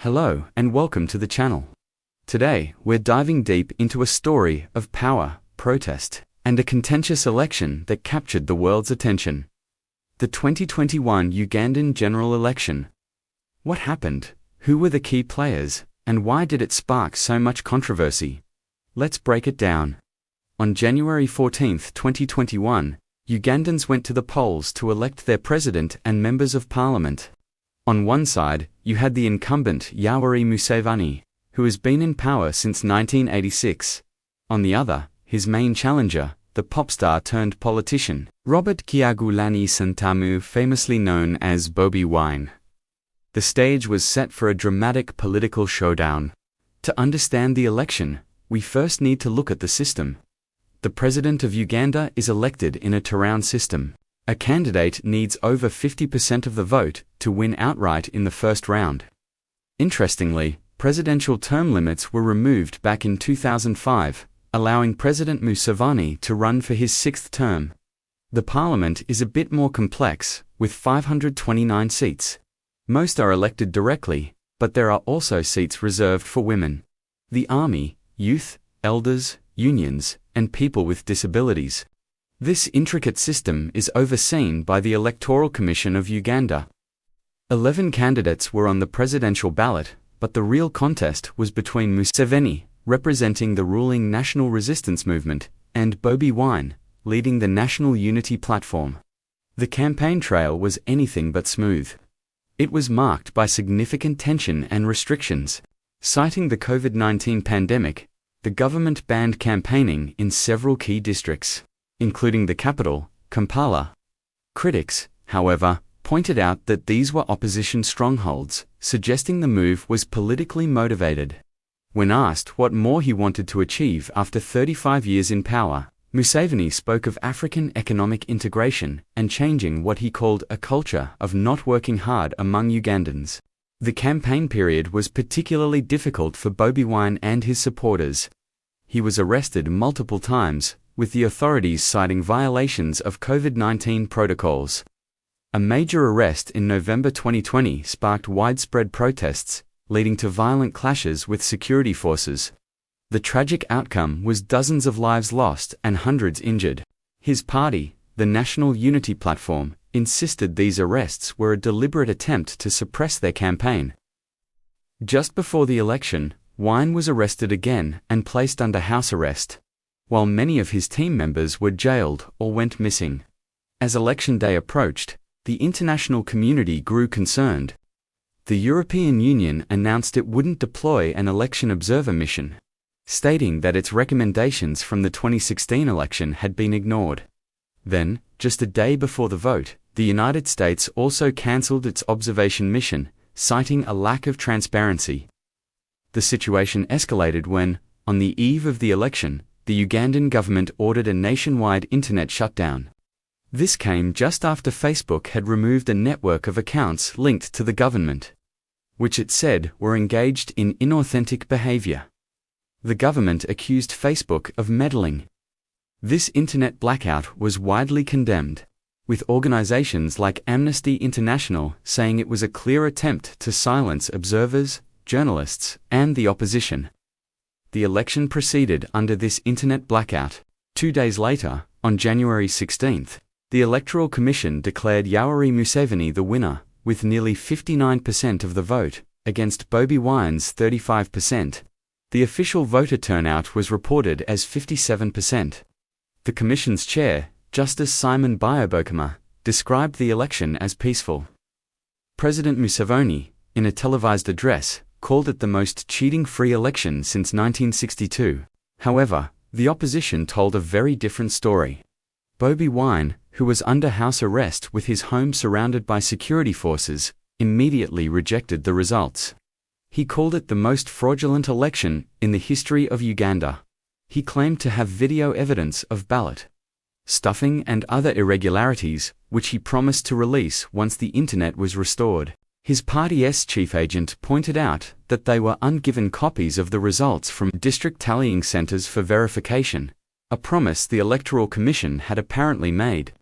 Hello and welcome to the channel. Today, we're diving deep into a story of power, protest, and a contentious election that captured the world's attention. The 2021 Ugandan general election. What happened? Who were the key players? And why did it spark so much controversy? Let's break it down. On January 14, 2021, Ugandans went to the polls to elect their president and members of parliament. On one side, you had the incumbent Yoweri Museveni, who has been in power since 1986. On the other, his main challenger, the pop star turned politician, Robert Kyagulanyi Ssentamu, famously known as Bobi Wine. The stage was set for a dramatic political showdown. To understand the election, we first need to look at the system. The president of Uganda is elected in a two-round system. A candidate needs over 50% of the vote to win outright in the first round. Interestingly, presidential term limits were removed back in 2005, allowing President Museveni to run for his sixth term. The parliament is a bit more complex, with 529 seats. Most are elected directly, but there are also seats reserved for women, the army, youth, elders, unions, and people with disabilities. This intricate system is overseen by the Electoral Commission of Uganda. 11 candidates were on the presidential ballot, but the real contest was between Museveni, representing the ruling National Resistance Movement, and Bobi Wine, leading the National Unity Platform. The campaign trail was anything but smooth. It was marked by significant tension and restrictions. Citing the COVID-19 pandemic, the government banned campaigning in several key districts, including the capital, Kampala. Critics, however, pointed out that these were opposition strongholds, suggesting the move was politically motivated. When asked what more he wanted to achieve after 35 years in power, Museveni spoke of African economic integration and changing what he called a culture of not working hard among Ugandans. The campaign period was particularly difficult for Bobi Wine and his supporters. He was arrested multiple times, with the authorities citing violations of COVID-19 protocols. A major arrest in November 2020 sparked widespread protests, leading to violent clashes with security forces. The tragic outcome was dozens of lives lost and hundreds injured. His party, the National Unity Platform, insisted these arrests were a deliberate attempt to suppress their campaign. Just before the election, Wine was arrested again and placed under house arrest, while many of his team members were jailed or went missing. As election day approached, the international community grew concerned. The European Union announced it wouldn't deploy an election observer mission, stating that its recommendations from the 2016 election had been ignored. Then, just a day before the vote, the United States also cancelled its observation mission, citing a lack of transparency. The situation escalated when, on the eve of the election, the Ugandan government ordered a nationwide internet shutdown. This came just after Facebook had removed a network of accounts linked to the government, which it said were engaged in inauthentic behavior. The government accused Facebook of meddling. This internet blackout was widely condemned, with organizations like Amnesty International saying it was a clear attempt to silence observers, journalists, and the opposition. The election proceeded under this internet blackout. 2 days later, on January 16, the Electoral Commission declared Yoweri Museveni the winner, with nearly 59% of the vote, against Bobi Wine's 35%. The official voter turnout was reported as 57%. The Commission's chair, Justice Simon Bayobokama, described the election as peaceful. President Museveni, in a televised address, called it the most cheating-free election since 1962. However, the opposition told a very different story. Bobi Wine, who was under house arrest with his home surrounded by security forces, immediately rejected the results. He called it the most fraudulent election in the history of Uganda. He claimed to have video evidence of ballot stuffing and other irregularities, which he promised to release once the internet was restored. His party's chief agent pointed out that they were ungiven copies of the results from district tallying centers for verification, a promise the Electoral Commission had apparently made.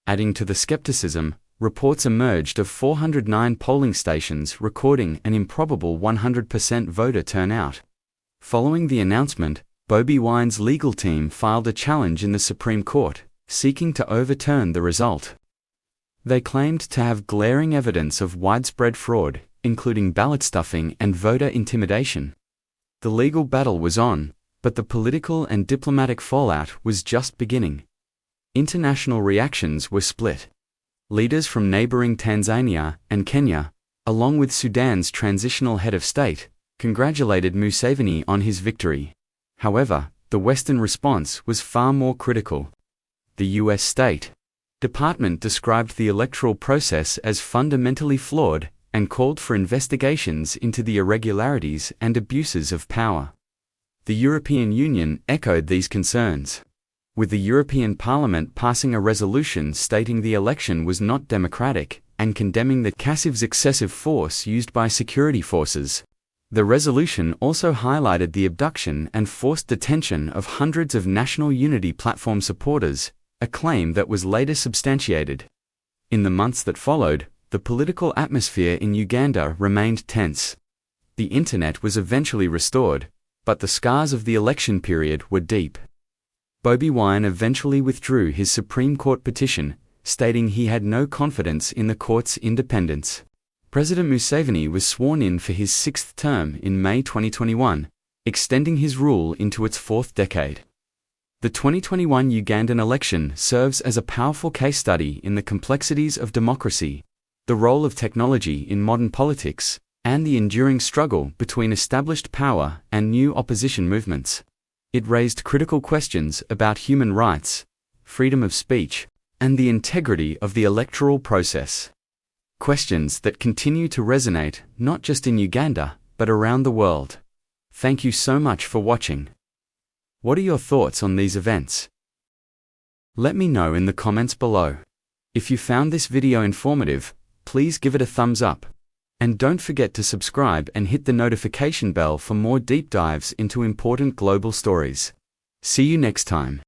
Adding to the skepticism, Reports emerged of 409 polling stations recording an improbable 100% voter turnout. Following the announcement, Bobi Wine's legal team filed a challenge in the Supreme Court, seeking to overturn the result. They claimed to have glaring evidence of widespread fraud, including ballot stuffing and voter intimidation. The legal battle was on, but the political and diplomatic fallout was just beginning. International reactions were split. Leaders from neighboring Tanzania and Kenya, along with Sudan's transitional head of state, congratulated Museveni on his victory. However, the Western response was far more critical. The U.S. State Department described the electoral process as fundamentally flawed and called for investigations into the irregularities and abuses of power. The European Union echoed these concerns, with the European Parliament passing a resolution stating the election was not democratic and condemning the CASIV's excessive force used by security forces. The resolution also highlighted the abduction and forced detention of hundreds of National Unity Platform supporters, a claim that was later substantiated. In the months that followed, the political atmosphere in Uganda remained tense. The internet was eventually restored, but the scars of the election period were deep. Bobi Wine eventually withdrew his Supreme Court petition, stating he had no confidence in the court's independence. President Museveni was sworn in for his sixth term in May 2021, extending his rule into its fourth decade. The 2021 Ugandan election serves as a powerful case study in the complexities of democracy, the role of technology in modern politics, and the enduring struggle between established power and new opposition movements. It raised critical questions about human rights, freedom of speech, and the integrity of the electoral process. Questions that continue to resonate not just in Uganda, but around the world. Thank you so much for watching. What are your thoughts on these events? Let me know in the comments below. If you found this video informative, please give it a thumbs up. And don't forget to subscribe and hit the notification bell for more deep dives into important global stories. See you next time.